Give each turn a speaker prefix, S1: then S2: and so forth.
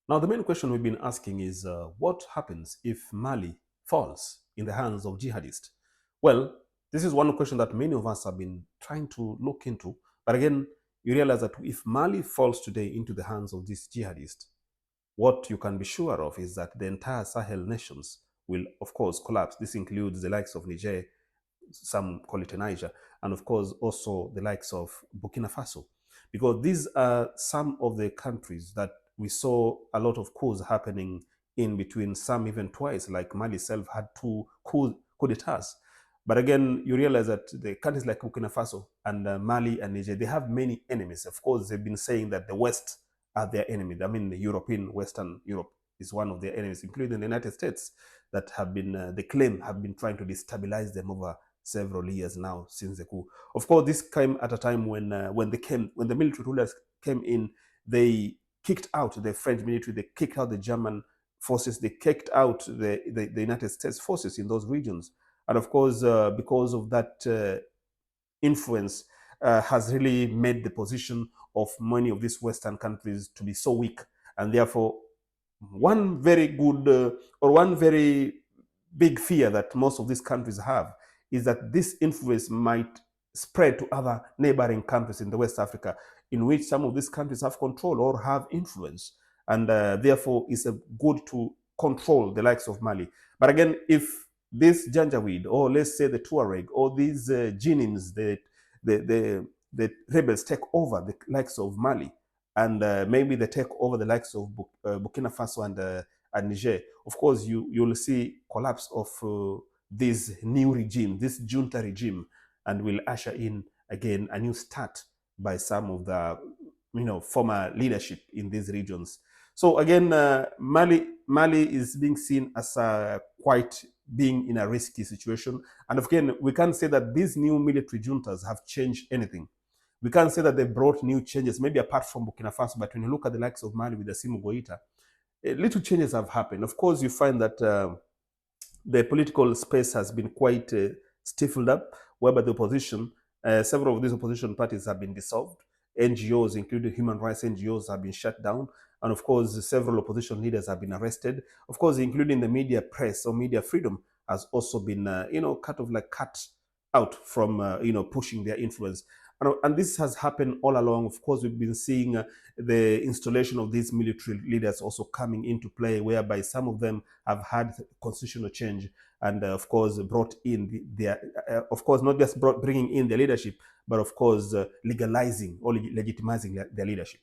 S1: Now, the main question we've been asking is what happens if Mali falls in the hands of jihadists? Well, this is one question that many of us have been trying to look into. But again, you realize that if Mali falls today into the hands of these jihadists, what you can be sure of is that the entire Sahel nations will, of course, collapse. This includes the likes of Niger, some call it Niger, and of course also the likes of Burkina Faso, because these are some of the countries that we saw a lot of coups happening in between, some even twice, like Mali itself had two coup d'etats. But again, you realize that the countries like Burkina Faso and Mali and Niger, they have many enemies. Of course, they've been saying that the West are their enemy. I mean, the European, Western Europe is one of their enemies, including the United States, that have been, they claim, have been trying to destabilize them over several years now since the coup. Of course, this came at a time when when the military rulers came in, they kicked out the French military, they kicked out the German forces, they kicked out the United States forces in those regions. And of course, because of that influence, has really made the position of many of these Western countries to be so weak. And therefore, one very good or one very big fear that most of these countries have is that this influence might spread to other neighboring countries in the West Africa, in which some of these countries have control or have influence. And therefore, it's good to control the likes of Mali. But again, if this Janjaweed, or let's say the Tuareg, or these Jinims, the rebels take over the likes of Mali, and maybe they take over the likes of Burkina Faso and Niger, of course, you'll see collapse of this new regime, this junta regime, and will usher in again a new start by some of the former leadership in these regions. So again, Mali is being seen as quite being in a risky situation. And again, we can't say that these new military juntas have changed anything. We can't say that they brought new changes, maybe apart from Burkina Faso. But when you look at the likes of Mali with Assimi Goïta, little changes have happened. Of course, you find that the political space has been quite stifled up, whereby the opposition, several of these opposition parties have been dissolved. NGOs, including human rights NGOs, have been shut down. And of course, several opposition leaders have been arrested. Of course, including the media press or media freedom has also been, kind of like cut out from, pushing their influence. And this has happened all along. Of course, we've been seeing the installation of these military leaders also coming into play, whereby some of them have had constitutional change and, of course, brought in their, of course, not just bringing in their leadership, but of course, legalizing or legitimizing their leadership.